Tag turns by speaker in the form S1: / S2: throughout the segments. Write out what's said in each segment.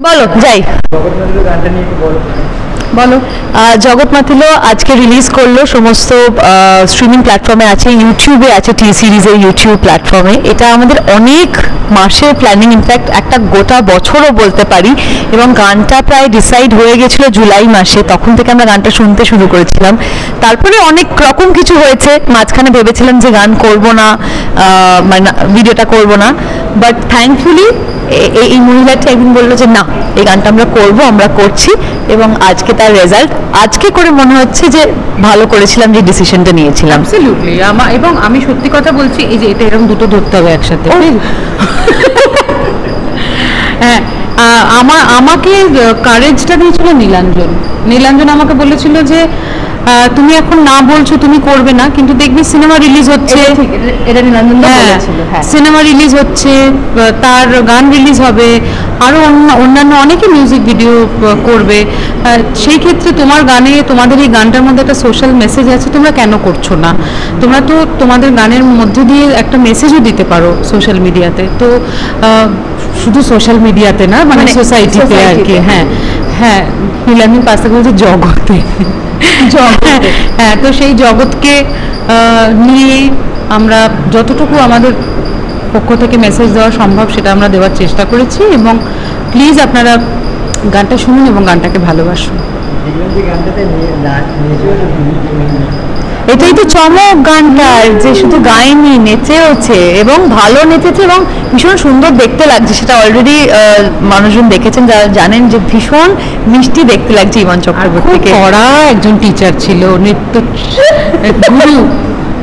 S1: বলো যাই বলো জগৎ মাতিলো আজকে রিলিজ করলো সমস্ত স্ট্রিমিং প্ল্যাটফর্মে আছে, ইউটিউবে আছে, টি সিরিজের ইউটিউব প্ল্যাটফর্মে। এটা আমাদের অনেক মাসের প্ল্যানিং, ইনফ্যাক্ট একটা গোটা বছরও বলতে পারি, এবং গানটা প্রায় ডিসাইড হয়ে গেছিলো জুলাই মাসে, তখন থেকে আমরা গানটা শুনতে শুরু করেছিলাম। তারপরে অনেক রকম কিছু হয়েছে, মাঝখানে ভেবেছিলাম যে গান করব না, মানে ভিডিওটা করব না, বাট থ্যাঙ্কফুলি এই মহিলাটি একদিন বললো যে না, এই গানটা আমরা করব, আমরা করছি, এবং আজকে তার রেজাল্ট আজকে করে মনে হচ্ছে যে ভালো করেছিলাম যে ডিসিশনটা নিয়েছিলাম।
S2: অ্যাবসলিউটলি। এবং আমি সত্যি কথা বলছি, এই যে এটা এরকম দুটো ধরতে হবে একসাথে। হ্যাঁ, আমাকে কারেজটা দিয়েছিল নীলাঞ্জন আমাকে বলেছিল যে তুমি এখন না বলছো তুমি করবে না, কিন্তু দেখবি সিনেমা রিলিজ হচ্ছে, সিনেমা রিলিজ হচ্ছে, তার গান রিলিজ হবে, আরও অন্যান্য অনেকে মিউজিক ভিডিও করবে, সেই ক্ষেত্রে তোমার গানে, তোমাদের এই গানটার মধ্যে একটা সোশ্যাল মেসেজ আছে, তোমরা কেন করছো না? তোমরা তো তোমাদের গানের মধ্যে দিয়ে একটা মেসেজও দিতে পারো সোশ্যাল মিডিয়াতে, তো শুধু সোশ্যাল মিডিয়াতে না, মানে সোসাইটিতে আর কি। হ্যাঁ হ্যাঁ, নীলাঞ্জন পাশে বলছে জগতে, হ্যাঁ, তো সেই জগৎকে নিয়ে আমরা যতটুকু আমাদের পক্ষ থেকে মেসেজ দেওয়া সম্ভব সেটা আমরা দেওয়ার চেষ্টা করেছি, এবং প্লিজ আপনারা গানটা শুনুন এবং গানটাকে ভালোবাসুন।
S1: এটাই তো চমক গানটার, যে শুধু গায়নি, নেচেওছে, এবং ভালো নেচেছে, এবং ভীষণ সুন্দর দেখতে লাগছে। সেটা অলরেডি মানুষজন দেখেছেন, যারা জানেন যে ভীষণ মিষ্টি দেখতে লাগছে ইমন চক্রবর্তীকে।
S2: পড়া একজন টিচার ছিল,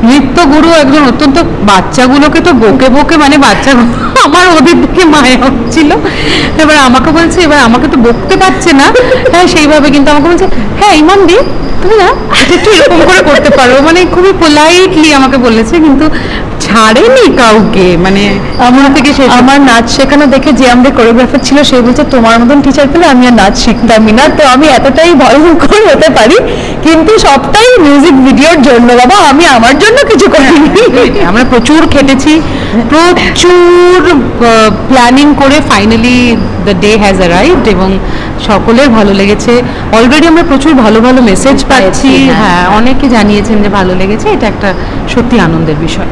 S2: নৃত্য গুরু একজন, অত্যন্ত বাচ্চাগুলোকে তো বকে বকে, মানে বাচ্চাগুলো আমার ওদের দিকে মায়া হচ্ছিল। এবার আমাকে বলছে, এবার আমাকে তো বকতে পারছে না, হ্যাঁ সেইভাবে, কিন্তু আমাকে বলছে হ্যাঁ ইমন দি তুমি না এটা একটু এরকম করে করতে পারো, মানে খুবই পোলাইটলি আমাকে বলেছে, কিন্তু ছাড়েনি কাউকে। মানে আমার থেকে
S1: আমার নাচ শেখানো দেখে যে আমাদের কোরিওগ্রাফার ছিল, সে বলছে তোমার মতন টিচার পেলে আমি আর নাচ শিখতামই না। তো আমি এতটাই ভয়ঙ্কর হতে পারি, কিন্তু সবটাই মিউজিক ভিডিওর জন্য বাবা, আমি আমার জন্য কিছু করিনি।
S2: আমরা প্রচুর খেটেছি, প্রচুর প্ল্যানিং করে finally the day has arrived, এবং সকলের ভালো লেগেছে। অলরেডি আমরা প্রচুর ভালো ভালো মেসেজ পাচ্ছি, হ্যাঁ অনেকে জানিয়েছেন যে ভালো লেগেছে, এটা একটা সত্যি আনন্দের বিষয়।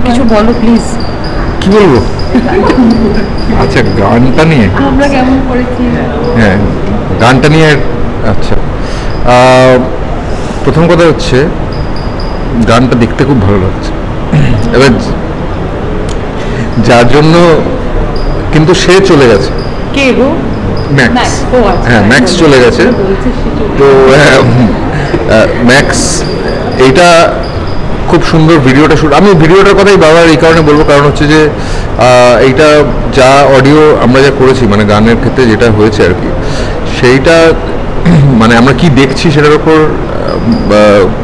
S2: কিছু বলো প্লিজ।
S3: কি বলবো? আচ্ছা, গানটা নিয়ে
S2: আমরা কেমন করেছি?
S3: হ্যাঁ, গানটা নিয়ে আচ্ছা, প্রথম কথা হচ্ছে গানটা দেখতে খুব ভালো লাগছে। এবার যার জন্য কিন্তু সে চলে গেছে,
S2: কে গো?
S3: ম্যাক্স। হ্যাঁ, ম্যাক্স চলে গেছে। তো ম্যাক্স এইটা খুব সুন্দর ভিডিওটা শুট, আমি ভিডিওটার কথাই বারবার এই কারণে বলবো, কারণ হচ্ছে যে এইটা যা অডিও আমরা যা করেছি, মানে গানের ক্ষেত্রে যেটা হয়েছে আর কি, সেইটা মানে আমরা কি দেখছি সেটার উপর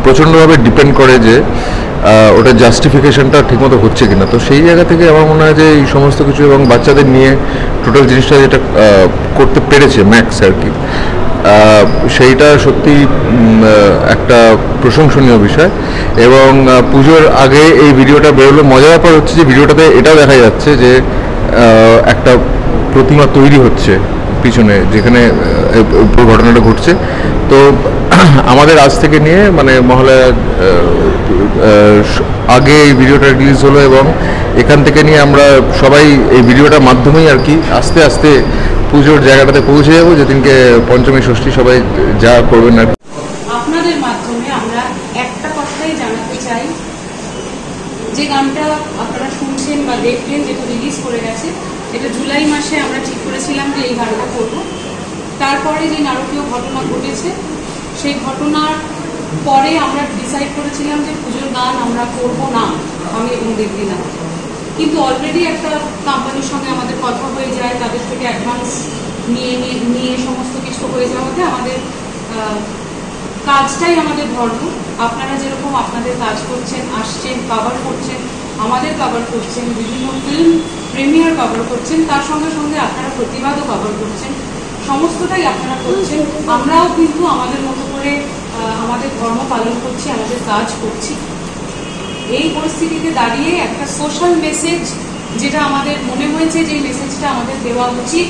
S3: প্রচণ্ডভাবে ডিপেন্ড করে যে ওটা জাস্টিফিকেশনটা ঠিকমতো হচ্ছে কিনা। তো সেই জায়গা থেকে আমার মনে হয় যে এই সমস্ত কিছু, এবং বাচ্চাদের নিয়ে টোটাল জিনিসটা যেটা করতে পেরেছে ম্যাক্স আর কি, সেইটা সত্যি একটা প্রশংসনীয় বিষয়। এবং পুজোর আগে এই ভিডিওটা বেরোলো, মজার ব্যাপার হচ্ছে যে ভিডিওটাতে এটাও দেখা যাচ্ছে যে একটা প্রতিমা তৈরি হচ্ছে পিছনে, যেখানে পুরো ঘটনাটা ঘটছে। তো আমাদের আজ থেকে নিয়ে, মানে মহালয়ার আগে এই ভিডিওটা রিলিজ হলো, এবং এখান থেকে নিয়ে আমরা সবাই এই ভিডিওটার মাধ্যমেই আর কি আস্তে আস্তে পুজোর জায়গাটাতে পৌঁছে যাবো, যেদিনকে পঞ্চমী ষষ্ঠী সবাই যা করবেন আর
S4: আপনাদের মাধ্যমে আমরা একটা কথাই জানাতে চাই, যে গানটা আপনারা শুনছেন বা দেখলেন, যেটা রিলিজ করে গেছে, এটা জুলাই মাসে আমরা ঠিক করেছিলাম যে এই গানটা করব। তারপরে যে নারকীয় ঘটনা ঘটেছে, সেই ঘটনার পরে আমরা ডিসাইড করেছিলাম যে পুজোর গান আমরা করব না, আমি এবং দেবলীনা। কিন্তু অলরেডি একটা কোম্পানির সঙ্গে আমাদের কথা হয়ে যায়, তাদের থেকে অ্যাডভান্স নিয়ে সমস্ত কিছু হয়ে যাওয়াতে আমাদের কাজটাই আমাদের ধর্ম। আপনারা যেরকম আপনাদের কাজ করছেন, আসছেন, কভার করছেন, আমাদের কভার করছেন, বিভিন্ন ফিল্ম প্রিমিয়ার কভার করছেন, তার সঙ্গে সঙ্গে আপনারা প্রতিবাদও কভার করছেন, সমস্তটাই আপনারা করছেন। আমরাও কিন্তু আমাদের মতো করে আমাদের ধর্ম পালন করছি, আমাদের কাজ করছি। এই পরিস্থিতিতে দাঁড়িয়ে একটা সোশ্যাল মেসেজ যেটা আমাদের মনে হয়েছে যে মেসেজটা আমাদের দেওয়া উচিত